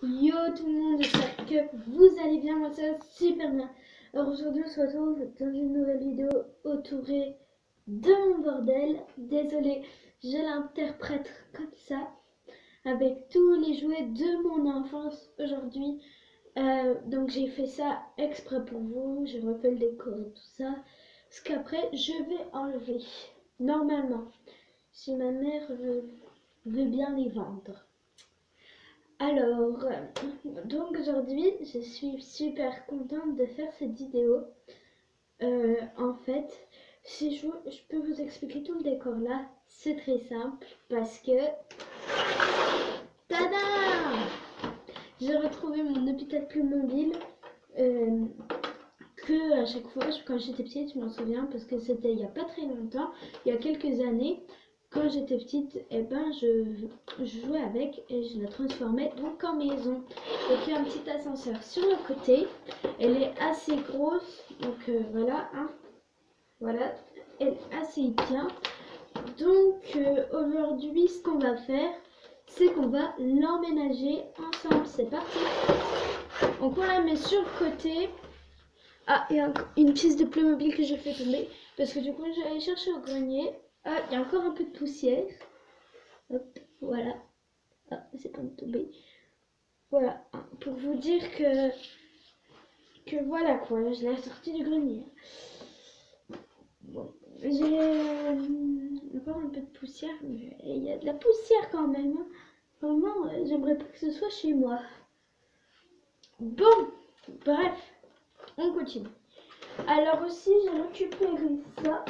Yo tout le monde, j'espère que vous allez bien, moi ça va super bien. Alors aujourd'hui on se retrouve dans une nouvelle vidéo entourée de mon bordel. Désolée, je l'interprète comme ça, avec tous les jouets de mon enfance aujourd'hui. Donc j'ai fait ça exprès pour vous, j'ai refait le décor et tout ça. Parce qu'après je vais enlever, normalement, si ma mère veut bien les vendre. Alors, donc aujourd'hui, je suis super contente de faire cette vidéo. En fait, si je peux vous expliquer tout le décor là, c'est très simple parce que... Tada! J'ai retrouvé mon hôpital Playmobil que à chaque fois, quand j'étais petite, je m'en souviens parce que c'était il n'y a pas très longtemps, il y a quelques années. Quand j'étais petite, je jouais avec et je la transformais donc en maison. Donc il y a un petit ascenseur sur le côté. Elle est assez grosse, donc voilà, hein. Voilà, elle est assez bien. Donc aujourd'hui, ce qu'on va faire, c'est qu'on va l'emménager ensemble. C'est parti. Donc on la met sur le côté. Ah, il y a une pièce de Playmobil que j'ai fait tomber parce que du coup j'allais chercher au grenier. Ah, il y a encore un peu de poussière. Hop, voilà. Ah, c'est pas tombé. Voilà, pour vous dire que voilà quoi, je l'ai sorti du grenier. Bon, j'ai encore un peu de poussière, mais il y a de la poussière quand même. Hein. Vraiment, j'aimerais pas que ce soit chez moi. Bon, bref, on continue. Alors aussi, j'ai récupéré ça.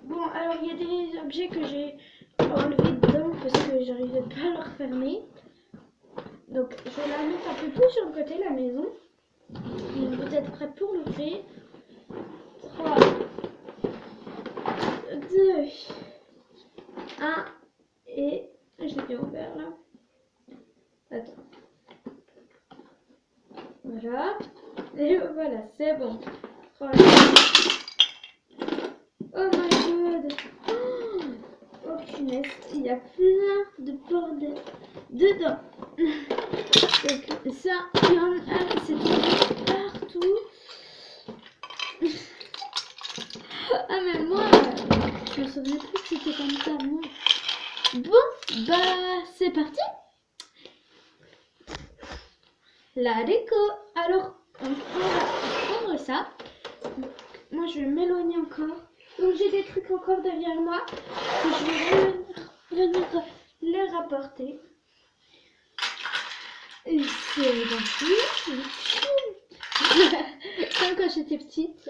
Bon, alors il y a des objets que j'ai enlevés dedans parce que j'arrivais pas à le refermer. Donc je vais la mettre un peu plus sur le côté, la maison. Vous êtes prêts pour l'ouvrir? 3, 2, 1 et je l'ai bien ouvert là. Attends. Voilà. Et voilà, c'est bon. 3. Oh my god. Oh punaise, il y a plein de bordel dedans. Donc ça, il y en a, c'est partout. Ah mais moi, je me souviens plus que c'était comme ça, moi. Bon, bah c'est parti. La déco. Alors, on va prendre ça. Moi, je vais m'éloigner encore. Donc j'ai des trucs encore derrière moi que je vais venir les rapporter. Et c'est parti. Comme quand j'étais petite.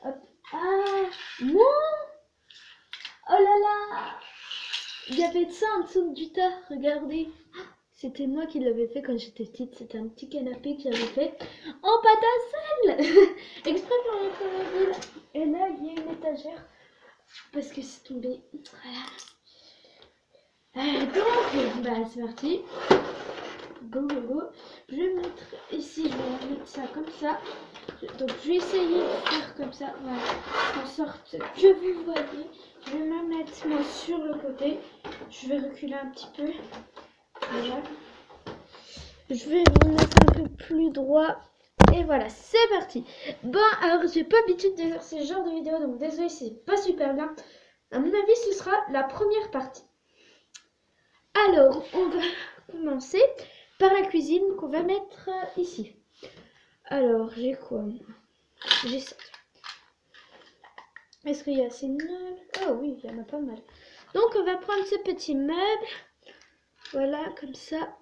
Hop. Ah, non. Oh là là. Il y avait de ça en dessous du tas. Regardez. C'était moi qui l'avais fait quand j'étais petite. C'était un petit canapé que j'avais fait en pâte à sel. Exprès pour le Playmobil. Et là, il y a une étagère. Parce que c'est tombé. Voilà. Donc, bah, c'est parti. Go, go, go. Je vais mettre ici. Je vais mettre ça comme ça. Donc, je vais essayer de faire comme ça. Voilà. En sorte que vous voyez. Je vais me mettre moi sur le côté. Je vais reculer un petit peu. Voilà. Je vais vous mettre un peu plus droit. Et voilà, c'est parti. Bon, alors j'ai pas l'habitude de faire ce genre de vidéo, donc désolé, c'est pas super bien. À mon avis, ce sera la première partie. Alors, on va commencer par la cuisine qu'on va mettre ici. Alors, j'ai quoi? J'ai ça. Est-ce qu'il y a assez de meubles? Oh oui, il y en a pas mal. Donc, on va prendre ce petit meuble. Voilà, comme ça.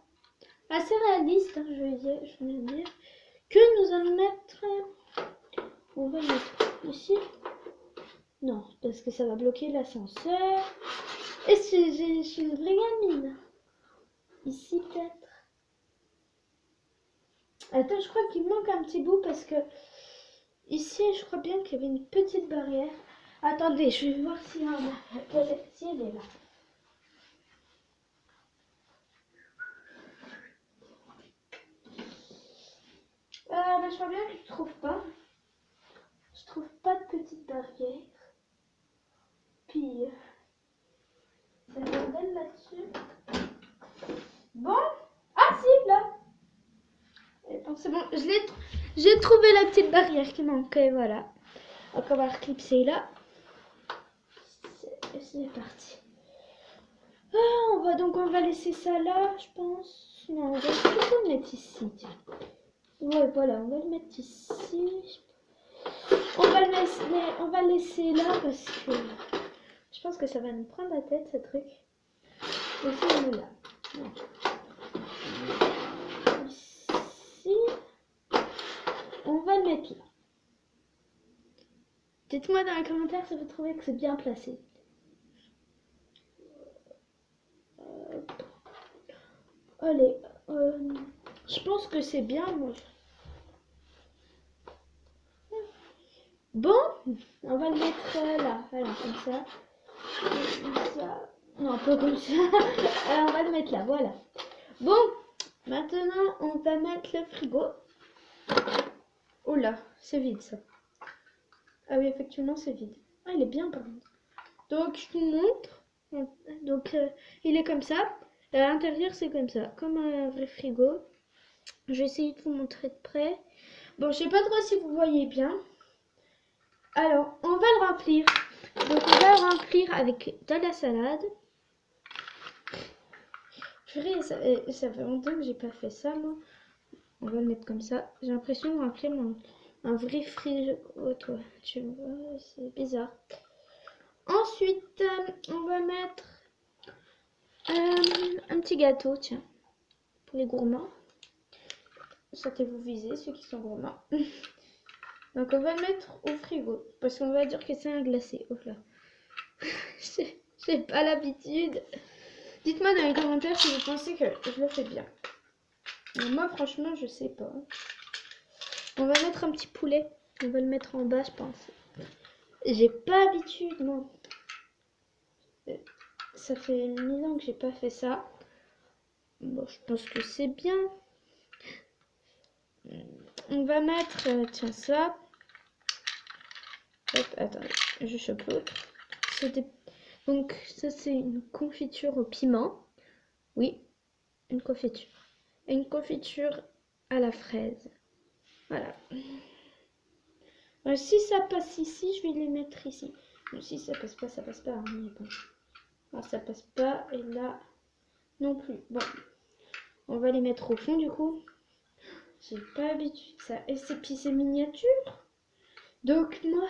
Assez réaliste, hein, je vais dire. Que nous allons mettre... On va mettre ici. Non, parce que ça va bloquer l'ascenseur. Et je suis une vraie gamine. Ici, peut-être. Attends, je crois qu'il manque un petit bout parce que... Ici, je crois bien qu'il y avait une petite barrière. Attendez, je vais voir si elle est là. Mais je crois bien que je trouve pas. Je trouve pas de petite barrière. Puis, c'est un bordel là-dessus. Bon. Ah si, là. c'est bon, j'ai trouvé la petite barrière qui manquait, voilà. Donc on va reclipser là. C'est parti. Ah, on va laisser ça là, je pense. Non, on va plutôt le mettre ici. Tiens. Ouais, voilà, on va le mettre ici. On va le laisser là parce que je pense que ça va nous prendre la tête, ce truc. Ici, on est là. Non. Ici. On va le mettre là. Dites-moi dans les commentaires si vous trouvez que c'est bien placé. Allez, je pense que c'est bien, moi. Bon, on va le mettre là, voilà, comme ça. Comme ça. Non, pas comme ça. Alors, on va le mettre là, voilà. Bon, maintenant, on va mettre le frigo. Oh là, c'est vide ça. Ah oui, effectivement, c'est vide. Ah, il est bien, par contre. Donc, je vous montre. Donc, il est comme ça. À l'intérieur, c'est comme ça, comme un vrai frigo. Je vais essayer de vous montrer de près. Bon, je sais pas trop si vous voyez bien. Alors, on va le remplir. Donc, on va le remplir avec de la salade. Purée, ça fait longtemps que j'ai pas fait ça, moi. On va le mettre comme ça. J'ai l'impression de remplir un vrai frigo. Toi, tu vois, c'est bizarre. Ensuite, on va mettre un petit gâteau, tiens, pour les gourmands. Sentez-vous viser, ceux qui sont gourmands. Donc on va le mettre au frigo, parce qu'on va dire que c'est un glacé. Oh là. J'ai pas l'habitude. Dites-moi dans les commentaires si vous pensez que je le fais bien. Mais moi franchement je sais pas. On va mettre un petit poulet. On va le mettre en bas je pense. J'ai pas l'habitude, non. Ça fait 1000 ans que j'ai pas fait ça. Bon, je pense que c'est bien. On va mettre, tiens ça. Hop, attendez, je chope l'autre. Donc ça c'est une confiture au piment. Oui, une confiture. Et une confiture à la fraise. Voilà. Si ça passe ici, je vais les mettre ici. Mais si ça passe pas, ça passe pas. Hein, mais bon. Alors, ça passe pas et là non plus. Bon, on va les mettre au fond du coup. J'ai pas l'habitude de ça. Et puis c'est miniature. Donc moi,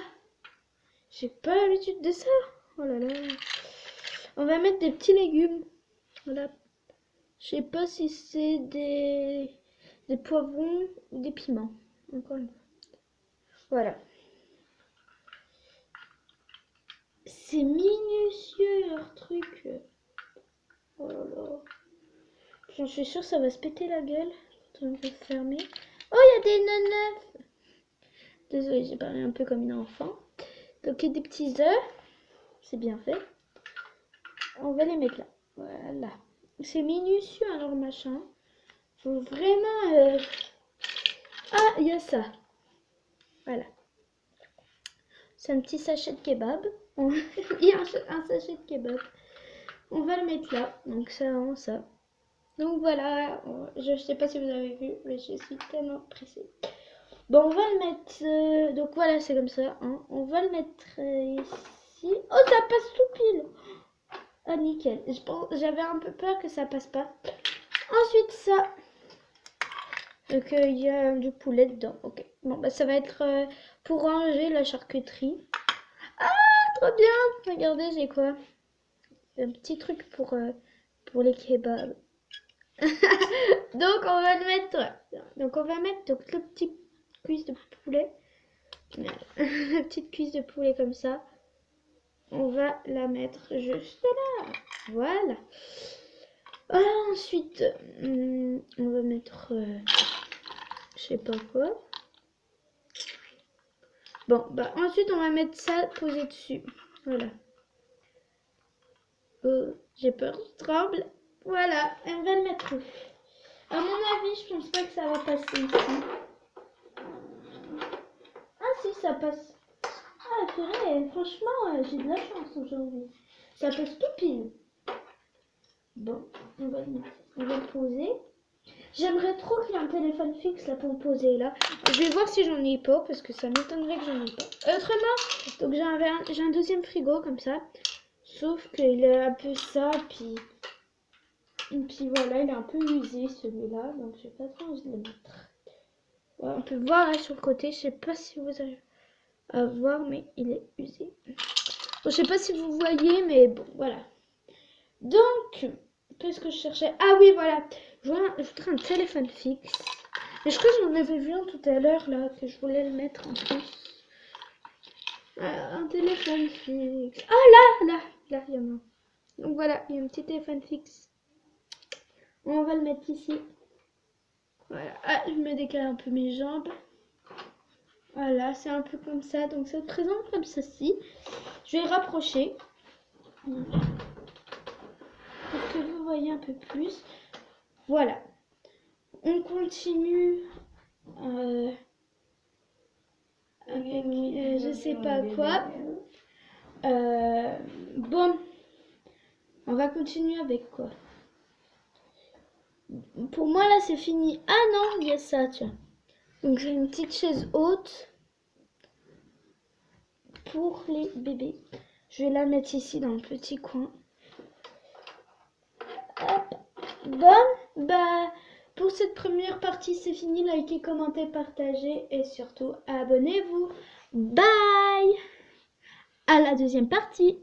j'ai pas l'habitude de ça. Oh là là. On va mettre des petits légumes. Voilà. Je sais pas si c'est des poivrons ou des piments. Encore une fois. Voilà. C'est minutieux leur truc. Oh là là. Je suis sûre que ça va se péter la gueule. Attends, je vais fermer. Oh, il y a des nanas. Désolée, j'ai parlé un peu comme une enfant. Donc, il y a des petits œufs. C'est bien fait. On va les mettre là. Voilà. C'est minutieux, alors machin. Faut vraiment... Ah, il y a ça. Voilà. C'est un petit sachet de kebab. Il y a un sachet de kebab. On va le mettre là. Donc, ça en ça. Donc, voilà. Je sais pas si vous avez vu, mais je suis tellement pressée. Bon, on va le mettre... donc, voilà, c'est comme ça. Hein. On va le mettre ici. Oh, ça passe tout pile. Ah, nickel. J'avais un peu peur que ça passe pas. Ensuite, ça. Donc, il y a du poulet dedans. Ok. Bon, bah, ça va être pour ranger la charcuterie. Ah, trop bien. Regardez, j'ai quoi? Un petit truc pour les kebabs. Donc, on va le mettre. Donc, on va mettre donc, le petit cuisse de poulet. La petite cuisse de poulet comme ça. On va la mettre juste là. Voilà. Ensuite, on va mettre... je sais pas quoi. Bon, bah ensuite on va mettre ça posé dessus. Voilà. J'ai peur, je tremble. Voilà, on va le mettre où? À mon avis, je pense pas que ça va passer ici. Ah si, ça passe. Ah purée, franchement, j'ai de la chance aujourd'hui. Ça passe tout pile. Bon, on va le poser. J'aimerais trop qu'il y ait un téléphone fixe là pour me poser là. Je vais voir si j'en ai pas parce que ça m'étonnerait que j'en ai pas. Autrement, donc j'ai un deuxième frigo comme ça. Sauf qu'il est un peu ça, puis voilà, il est un peu usé celui-là, donc j'ai pas trop envie de le mettre. Ouais, on peut voir là sur le côté, je sais pas si vous arrivez à voir, mais il est usé. Bon, je sais pas si vous voyez, mais bon, voilà. Donc, qu'est-ce que je cherchais? Ah oui, voilà. Je voudrais un téléphone fixe. Et je crois que j'en avais vu un tout à l'heure, là, que je voulais le mettre en plus. Un téléphone fixe. Ah, là, il y en a. Donc voilà, il y a un petit téléphone fixe. On va le mettre ici. Voilà. Ah, je me décale un peu mes jambes. Voilà, c'est un peu comme ça. Donc ça se présente comme ceci. Je vais rapprocher. Pour que vous voyez un peu plus. Voilà. On continue avec je sais pas quoi. Bon. On va continuer avec quoi? Pour moi là c'est fini. Ah non, il y a ça, tiens. Donc j'ai une petite chaise haute pour les bébés. Je vais la mettre ici dans le petit coin. Hop. Bon, bah pour cette première partie c'est fini. Likez, commentez, partagez et surtout abonnez-vous. Bye. À la deuxième partie.